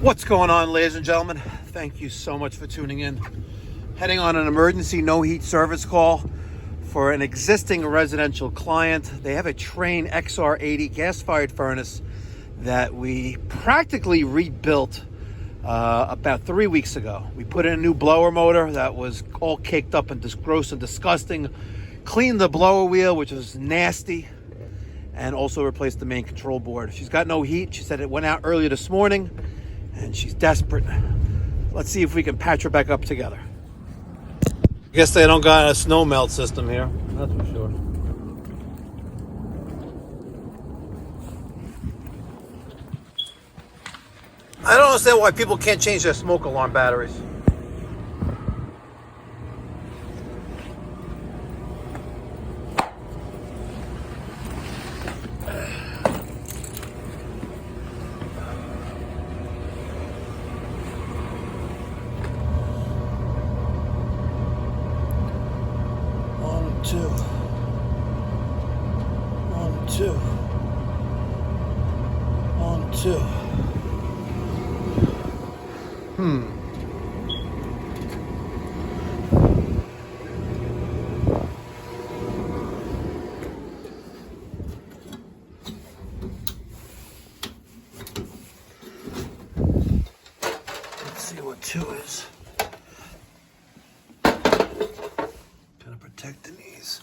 What's going on, ladies and gentlemen? Thank you so much for tuning in. Heading on an emergency no heat service call for an existing residential client. They have a Trane XR80 gas-fired furnace that we practically rebuilt about 3 weeks ago. We put in a new blower motor that was all caked up and just gross and disgusting. Cleaned the blower wheel, which was nasty, and also replaced the main control board. She's got no heat. She said it went out earlier this morning, and she's desperate. Let's see if we can patch her back up together. Guess they don't got a snow melt system here, that's for sure. I don't understand why people can't change their smoke alarm batteries. On two. Let's see what two is. Gonna protect the knees.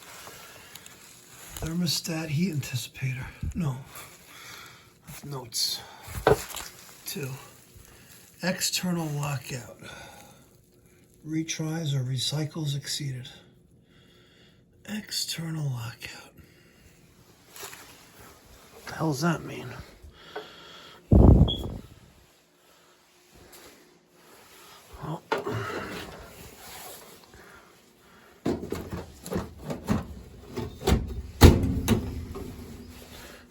Thermostat heat anticipator. No. Notes. 2. External lockout. Retries or recycles exceeded. External lockout. What the hell does that mean? Oh.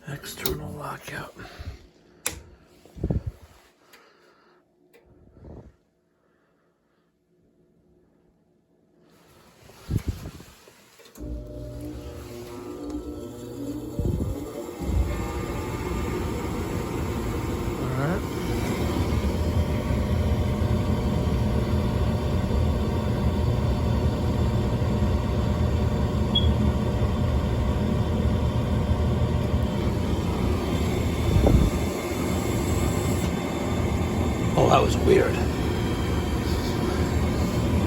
External lockout. Oh, that was weird. I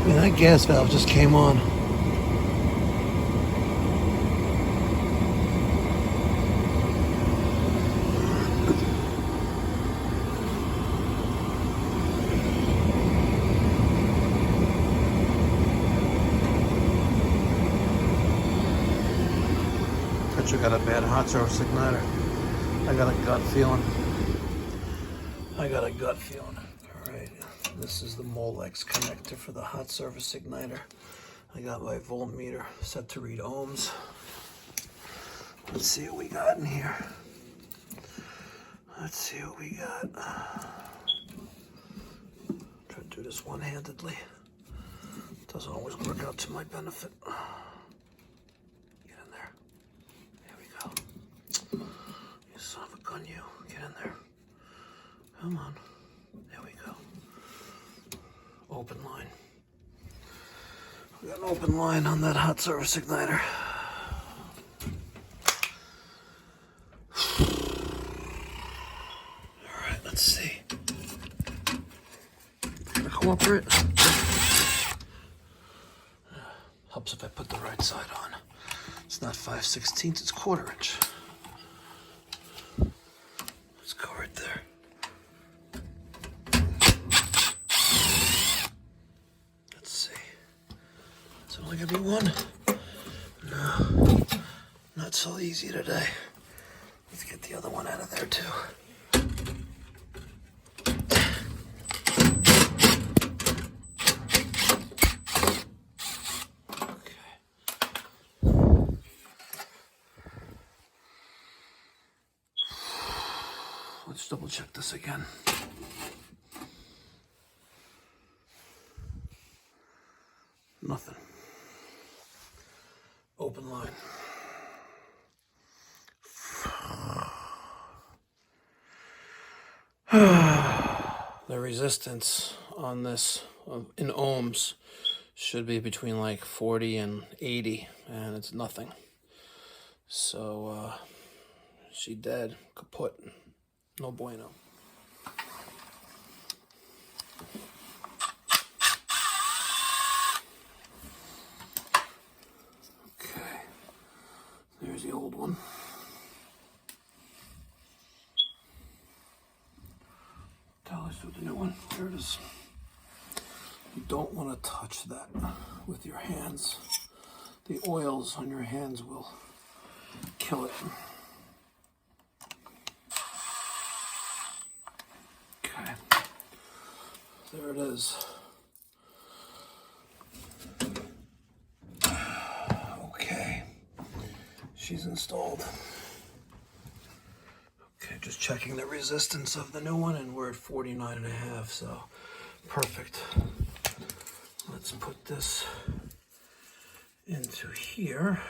mean, that gas valve just came on. Bet you got a bad hot service igniter. I got a gut feeling. Alright, this is the Molex connector for the hot surface igniter. I got my voltmeter set to read ohms. Let's see what we got in here. Try to do this one-handedly. Doesn't always work out to my benefit. Get in there. There we go. You son of a gun, you. Get in there. Come on. There we go. Open line. We got an open line on that hot surface igniter. Alright, let's see. Gonna cooperate. Helps if I put the right side on. It's not 5/16, it's 1/4 inch. Let's go right there. Only gonna be one? No, not so easy today. Let's get the other one out of there too. Okay. Let's double check this again. Nothing. Open line. resistance on this in ohms should be between like 40 and 80, and it's nothing. So she dead, kaput, no bueno. Okay, there's the old one. Tell us with the new one. There it is. You don't want to touch that with your hands. The oils on your hands will kill it. Okay. There it is. Okay. She's installed. Okay, just checking the resistance of the new one, and we're at 49.5, so perfect. Let's put this into here.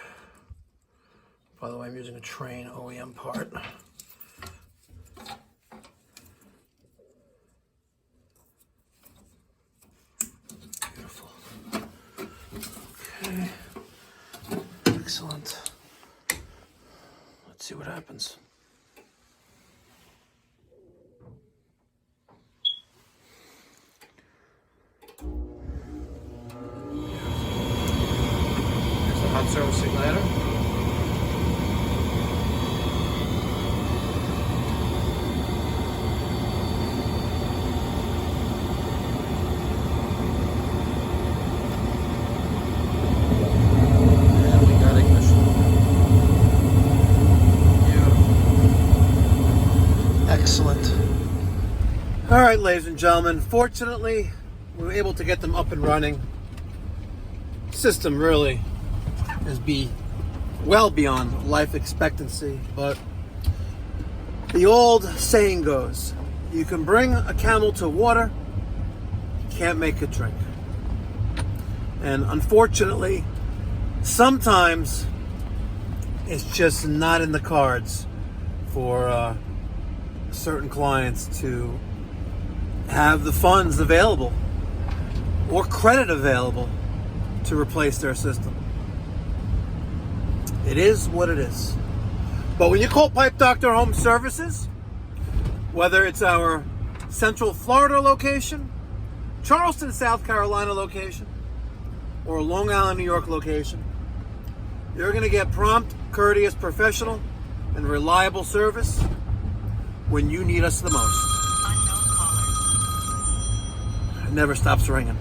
By the way, I'm using a Trane OEM part. Beautiful. Okay. Excellent. Let's see what happens. Hot servicing ladder. And we got ignition. Beautiful. Excellent. All right, ladies and gentlemen, fortunately, we were able to get them up and running. System really is well beyond life expectancy, but the old saying goes, you can bring a camel to water, you can't make it drink. And unfortunately, sometimes it's just not in the cards for certain clients to have the funds available or credit available to replace their system. It is what it is. But when you call Pipe Doctor Home Services, whether it's our Central Florida location, Charleston, South Carolina location, or Long Island, New York location, you're going to get prompt, courteous, professional, and reliable service when you need us the most. It never stops ringing.